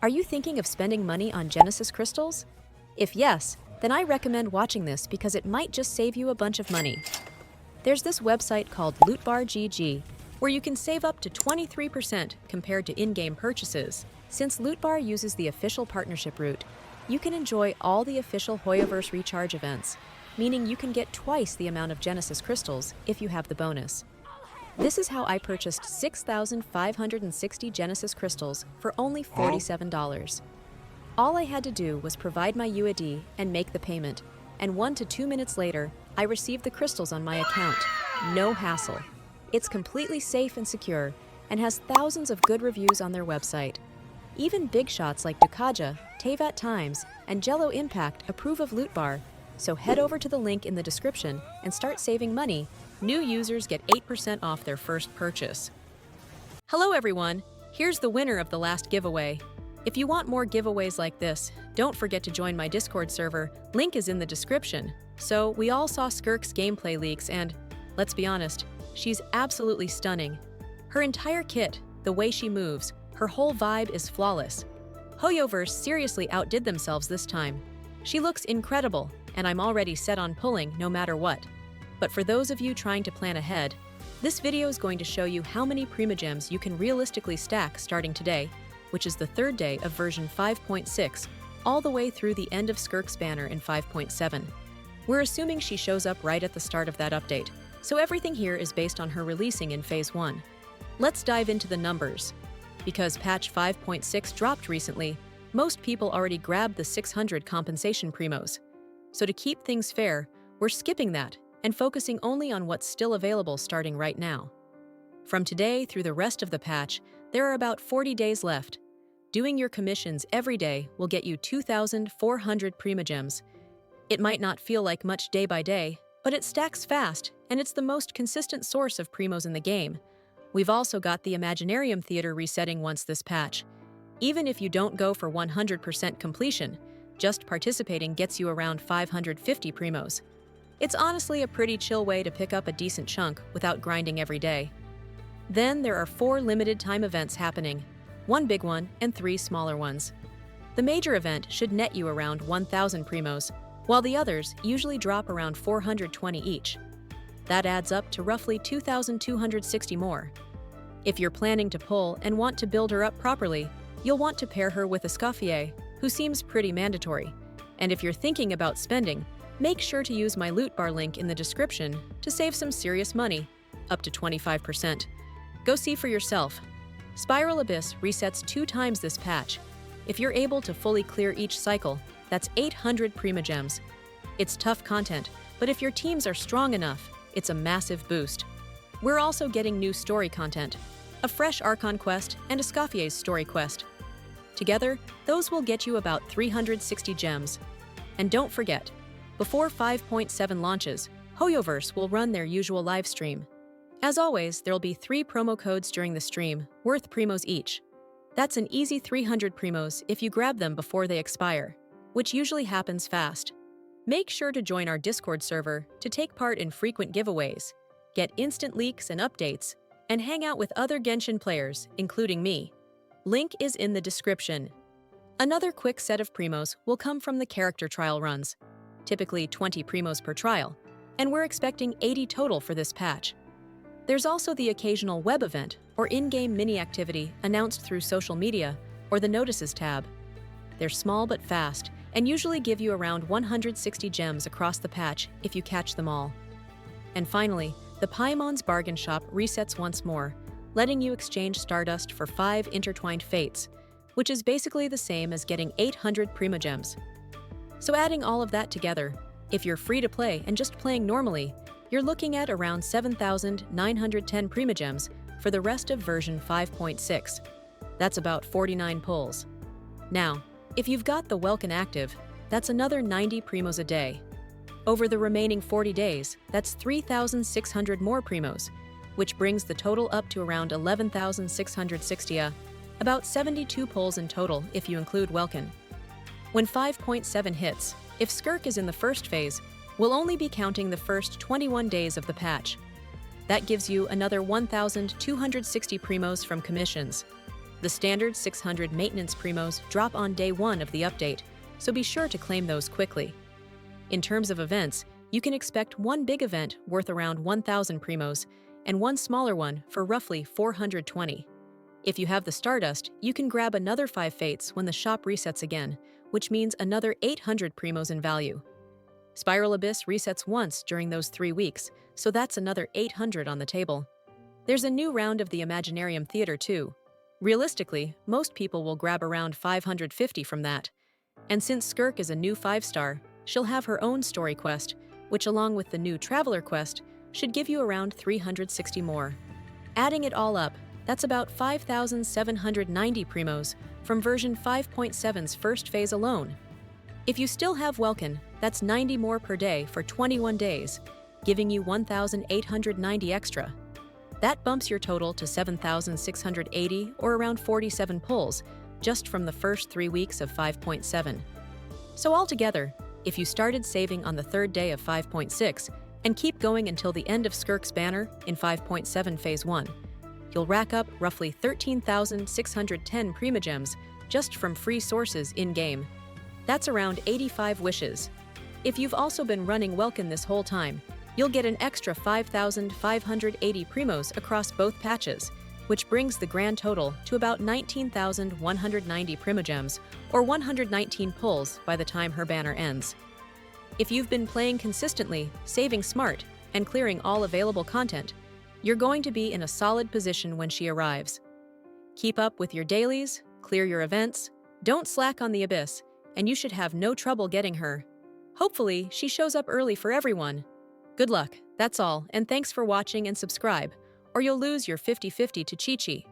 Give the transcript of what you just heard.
Are you thinking of spending money on Genesis crystals? If yes, then I recommend watching this because it might just save you a bunch of money. There's this website called Lootbar GG, where you can save up to 23% compared to in-game purchases. Since Lootbar uses the official partnership route, you can enjoy all the official Hoyoverse recharge events, meaning you can get twice the amount of Genesis crystals if you have the bonus. This is how I purchased 6,560 Genesis crystals for only $47. All I had to do was provide my UID and make the payment, and 1 to 2 minutes later, I received the crystals on my account. No hassle. It's completely safe and secure, and has thousands of good reviews on their website. Even big shots like Dukaja, Tevat Times, and Jello Impact approve of Lootbar, so head over to the link in the description and start saving money. New users get 8% off their first purchase. Hello everyone, here's the winner of the last giveaway. If you want more giveaways like this, don't forget to join my Discord server, link is in the description. So, we all saw SKIRK's gameplay leaks and, let's be honest, she's absolutely stunning. Her entire kit, the way she moves, her whole vibe is flawless. Hoyoverse seriously outdid themselves this time. She looks incredible, and I'm already set on pulling no matter what. But for those of you trying to plan ahead, this video is going to show you how many Primogems you can realistically stack starting today, which is the third day of version 5.6, all the way through the end of SKIRK's banner in 5.7. We're assuming she shows up right at the start of that update, so everything here is based on her releasing in Phase 1. Let's dive into the numbers. Because patch 5.6 dropped recently, most people already grabbed the 600 compensation primos. So to keep things fair, we're skipping that and focusing only on what's still available starting right now. From today through the rest of the patch, there are about 40 days left. Doing your commissions every day will get you 2,400 Primogems. It might not feel like much day by day, but it stacks fast, and it's the most consistent source of primos in the game. We've also got the Imaginarium Theater resetting once this patch. Even if you don't go for 100% completion, just participating gets you around 550 primos. It's honestly a pretty chill way to pick up a decent chunk without grinding every day. Then there are 4 limited time events happening, 1 big one and 3 smaller ones. The major event should net you around 1,000 primos, while the others usually drop around 420 each. That adds up to roughly 2,260 more. If you're planning to pull and want to build her up properly, you'll want to pair her with a Scoffier, who seems pretty mandatory. And if you're thinking about spending, make sure to use my Lootbar link in the description to save some serious money, up to 25%. Go see for yourself. Spiral Abyss resets 2 times this patch. If you're able to fully clear each cycle, that's 800 Primogems. It's tough content, but if your teams are strong enough, it's a massive boost. We're also getting new story content, a fresh Archon quest and a Scoffier's story quest. Together, those will get you about 360 gems. And don't forget, before 5.7 launches, Hoyoverse will run their usual live stream. As always, there'll be 3 promo codes during the stream, worth primos each. That's an easy 300 primos if you grab them before they expire, which usually happens fast. Make sure to join our Discord server to take part in frequent giveaways, get instant leaks and updates, and hang out with other Genshin players, including me. Link is in the description. Another quick set of primos will come from the character trial runs, typically 20 primos per trial, and we're expecting 80 total for this patch. There's also the occasional web event or in-game mini-activity announced through social media or the Notices tab. They're small but fast, and usually give you around 160 gems across the patch if you catch them all. And finally, the Paimon's Bargain Shop resets once more, letting you exchange Stardust for 5 intertwined fates, which is basically the same as getting 800 Primogems. So adding all of that together, if you're free to play and just playing normally, you're looking at around 7,910 Primogems for the rest of version 5.6. That's about 49 pulls. Now, if you've got the Welkin active, that's another 90 primos a day. Over the remaining 40 days, that's 3,600 more primos, which brings the total up to around 11,660, about 72 pulls in total if you include Welkin. When 5.7 hits, if SKIRK is in the first phase, we'll only be counting the first 21 days of the patch. That gives you another 1,260 primos from commissions. The standard 600 maintenance primos drop on day 1 of the update, so be sure to claim those quickly. In terms of events, you can expect one big event worth around 1,000 primos and one smaller one for roughly 420. If you have the Stardust, you can grab another 5 fates when the shop resets again, which means another 800 primos in value. Spiral Abyss resets once during those 3 weeks, so that's another 800 on the table. There's a new round of the Imaginarium Theater too. Realistically, most people will grab around 550 from that. And since SKIRK is a new 5-star, she'll have her own story quest, which along with the new Traveler quest, should give you around 360 more. Adding it all up, that's about 5,790 primos from version 5.7's first phase alone. If you still have Welkin, that's 90 more per day for 21 days, giving you 1,890 extra. That bumps your total to 7,680 or around 47 pulls, just from the first 3 weeks of 5.7. So altogether, if you started saving on the 3rd day of 5.6 and keep going until the end of SKIRK's banner in 5.7 Phase 1, you'll rack up roughly 13,610 Primogems just from free sources in-game. That's around 85 wishes. If you've also been running Welkin this whole time, you'll get an extra 5,580 primos across both patches, which brings the grand total to about 19,190 Primogems, or 119 pulls by the time her banner ends. If you've been playing consistently, saving smart, and clearing all available content, you're going to be in a solid position when she arrives. Keep up with your dailies, clear your events, don't slack on the Abyss, and you should have no trouble getting her. Hopefully, she shows up early for everyone. Good luck, that's all, and thanks for watching and subscribe, or you'll lose your 50-50 to Chi-Chi.